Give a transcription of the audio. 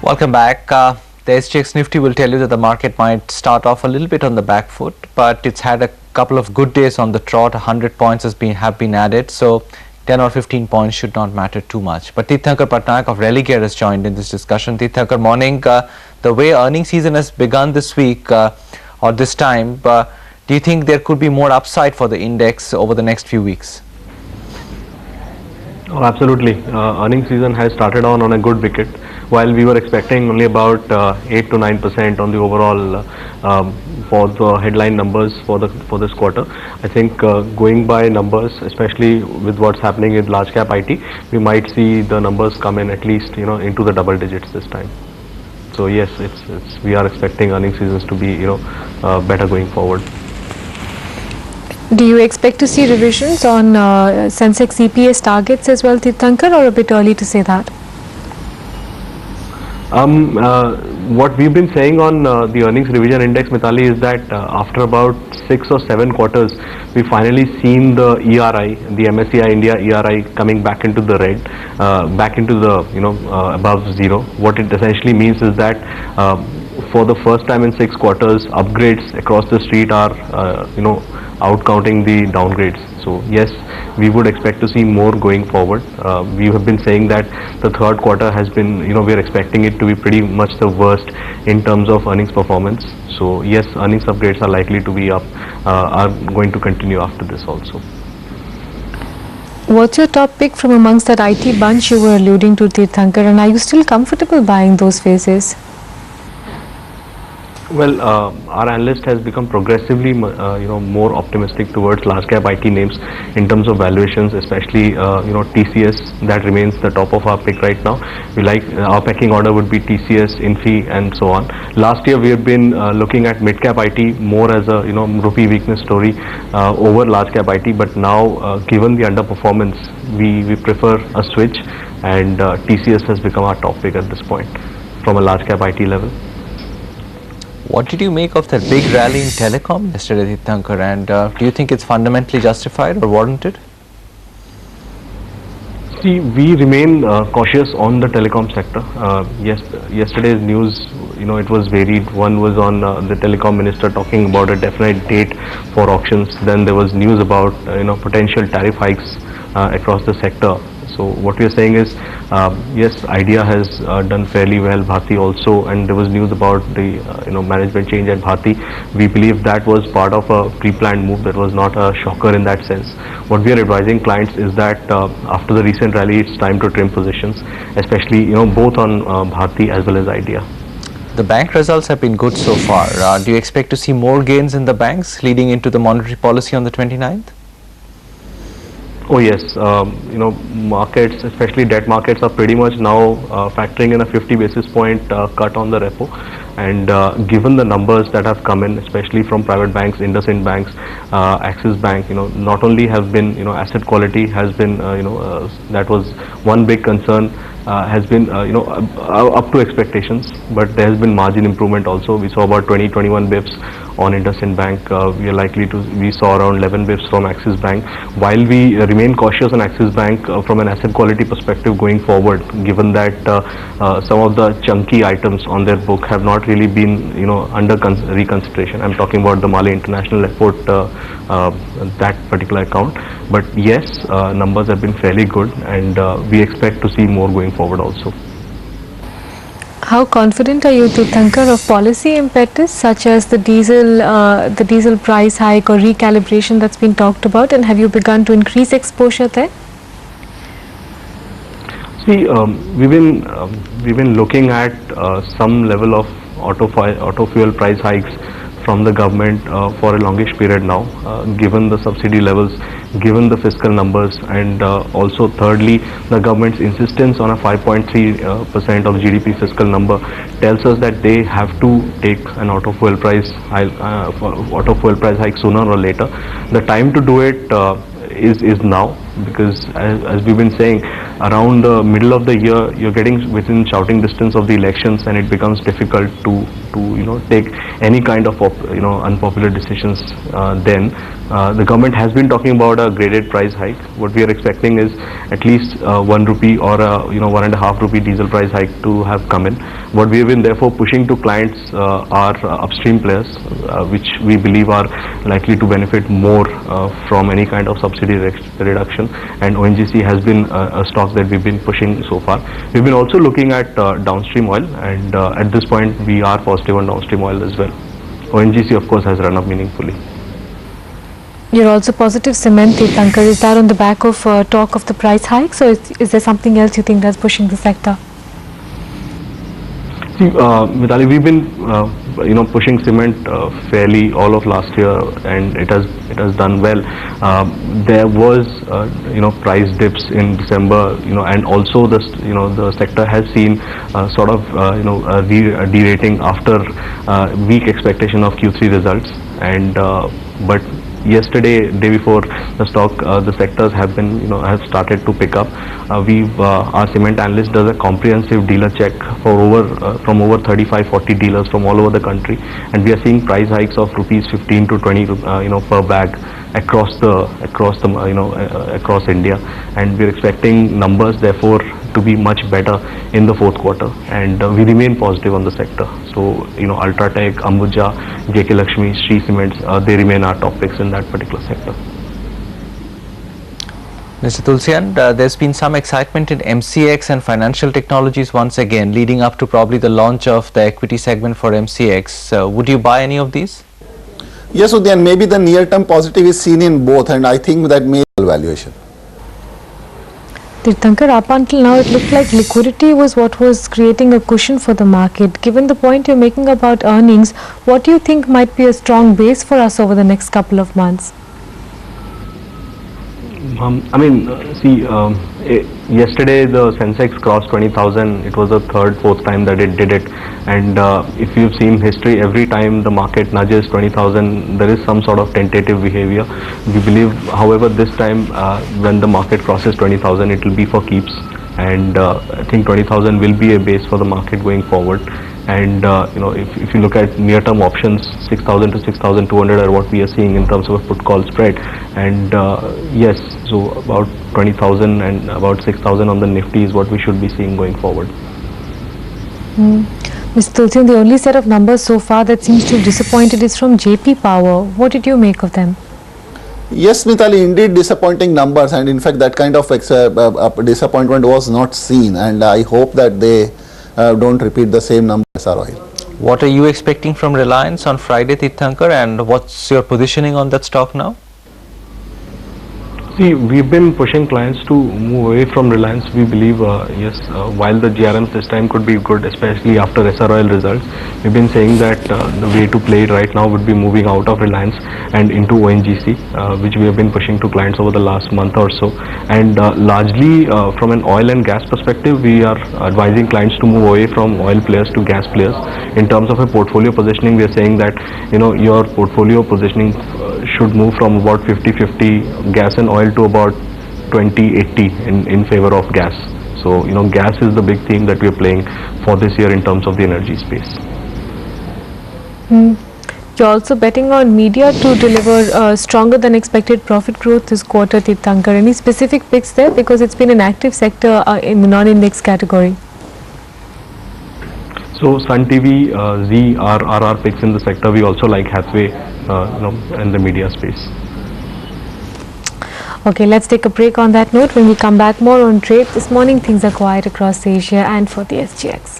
Welcome back. The SGX Nifty will tell you that the market might start off a little bit on the back foot, but it's had a couple of good days on the trot. 100 points have been added, so 10 or 15 points should not matter too much. But Tirthankar Patnaik of Religare has joined in this discussion. Tirthankar, morning. The way earning season has begun this week or this time, do you think there could be more upside for the index over the next few weeks? Oh, absolutely. Earnings season has started on a good wicket. While we were expecting only about 8 to 9% on the overall for the headline numbers for this quarter, I think going by numbers, especially with what's happening with large cap IT, we might see the numbers come in at least into the double digits this time. So yes, we are expecting earnings seasons to be better going forward. Do you expect to see revisions on Sensex EPS targets as well, Tirthankar, or a bit early to say that? What we've been saying on the earnings revision index, Mithali, is that after about 6 or 7 quarters, we finally seen the ERI, the MSCI India ERI coming back into the red, back into the above zero. What it essentially means is that for the first time in 6 quarters, upgrades across the street are outcounting the downgrades. So yes, we would expect to see more going forward. We have been saying that the third quarter has been, we are expecting it to be pretty much the worst in terms of earnings performance. So yes, earnings upgrades are likely to be up, are going to continue after this also. What's your top pick from amongst that IT bunch you were alluding to, Tirthankar, and are you still comfortable buying those phases? Well, our analyst has become progressively, more optimistic towards large cap IT names in terms of valuations, especially, TCS. That remains the top of our pick right now. We like our pecking order would be TCS, Infy, and so on. Last year we have been looking at mid cap IT more as a rupee weakness story over large cap IT. But now, given the underperformance, we prefer a switch, and TCS has become our top pick at this point from a large cap IT level. What did you make of that big rally in telecom yesterday, Tirthankar, and do you think it's fundamentally justified or warranted? See, we remain cautious on the telecom sector. Yesterday's news, it was varied. One was on the telecom minister talking about a definite date for auctions. Then there was news about potential tariff hikes across the sector. So what we are saying is, yes, Idea has done fairly well, Bharti also, and there was news about the management change at Bharti. We believe that was part of a pre-planned move, that was not a shocker in that sense. What we are advising clients is that after the recent rally, it's time to trim positions, especially both on Bharti as well as Idea. The bank results have been good so far. Do you expect to see more gains in the banks leading into the monetary policy on the 29th? Oh yes, markets, especially debt markets, are pretty much now factoring in a 50 basis point cut on the repo. And given the numbers that have come in, especially from private banks, IndusInd banks, Axis Bank, not only have been, asset quality has been, that was one big concern. Has been up to expectations, but there has been margin improvement also. We saw about 20-21 bips on IndusInd Bank. We saw around 11 bips from Axis Bank. While we remain cautious on Axis Bank from an asset quality perspective going forward, given that some of the chunky items on their book have not really been under reconsideration. I'm talking about the Mali International Airport, that particular account. But yes, numbers have been fairly good, and we expect to see more going forward also. How confident are you, Tirthankar, of policy impetus such as the diesel price hike or recalibration that's been talked about, and have you begun to increase exposure there? See, we've been looking at some level of auto fuel price hikes from the government for a longish period now, given the subsidy levels, given the fiscal numbers, and also thirdly, the government's insistence on a 5.3% of GDP fiscal number tells us that they have to take an auto fuel price hike sooner or later. The time to do it is now. because as we've been saying, around the middle of the year, you're getting within shouting distance of the elections, and it becomes difficult to take any kind of unpopular decisions. Then the government has been talking about a graded price hike. What we are expecting is at least 1 rupee or a 1.5 rupee diesel price hike to have come in. What we have been therefore pushing to clients are upstream players, which we believe are likely to benefit more from any kind of subsidy reduction, and ONGC has been a stock that we've been pushing so far. We've been also looking at downstream oil, and at this point we are positive on downstream oil as well. ONGC of course has run up meaningfully. You're also positive cement, Tirthankar. Is that on the back of talk of the price hikes, or is there something else you think that's pushing the sector? See, Mitali, we've been pushing cement fairly all of last year, and it has done well. There was price dips in December, and also the sector has seen sort of a de-rating after weak expectation of Q3 results, and but yesterday, day before, the sectors have been have started to pick up. Our cement analyst does a comprehensive dealer check for from over 35-40 dealers from all over the country, and we are seeing price hikes of rupees 15 to 20 per bag across India, and we are expecting numbers therefore to be much better in the fourth quarter, and we remain positive on the sector. So Ultratech, Ambuja, JK Lakshmi, Shree Cements, they remain our top picks in that particular sector. Mr. Tulsian, there's been some excitement in MCX and financial technologies once again, leading up to probably the launch of the equity segment for MCX. Would you buy any of these? Yes, Udyan, maybe the near-term positive is seen in both, and I think that may be valuation. Tirthankar, up until now it looked like liquidity was what was creating a cushion for the market. Given the point you're making about earnings, what do you think might be a strong base for us over the next couple of months? Yesterday the Sensex crossed 20,000. It was the fourth time that it did it, and if you've seen history, every time the market nudges 20,000, there is some sort of tentative behavior. We believe, however, this time when the market crosses 20,000, it will be for keeps, and I think 20,000 will be a base for the market going forward. And if you look at near-term options, 6,000 to 6,200 are what we are seeing in terms of a put-call spread. And yes, so about 20,000 and about 6,000 on the Nifty is what we should be seeing going forward. Mr. Tulsian, the only set of numbers so far that seems to have disappointed is from JP Power. What did you make of them? Yes, Mitali, indeed disappointing numbers, and in fact that kind of disappointment was not seen, and I hope that they don't repeat the same numbers as our oil. What are you expecting from Reliance on Friday, Tirthankar, and what's your positioning on that stock now? See, we've been pushing clients to move away from Reliance. We believe, while the GRMs this time could be good, especially after SR Oil results, we've been saying that the way to play it right now would be moving out of Reliance and into ONGC, which we have been pushing to clients over the last month or so. And largely from an oil and gas perspective, we are advising clients to move away from oil players to gas players. In terms of a portfolio positioning, we are saying that your portfolio positioning should move from about 50-50 gas and oil to about 20-80 in favor of gas. So gas is the big theme that we are playing for this year in terms of the energy space. You're also betting on media to deliver stronger than expected profit growth this quarter, Tirthankar. Any specific picks there, because it's been an active sector in the non-index category? So Sun TV, Z are our picks in the sector. We also like Hathway, in the media space. Okay, let's take a break on that note. When we come back, more on trade. This morning things are quiet across Asia and for the SGX.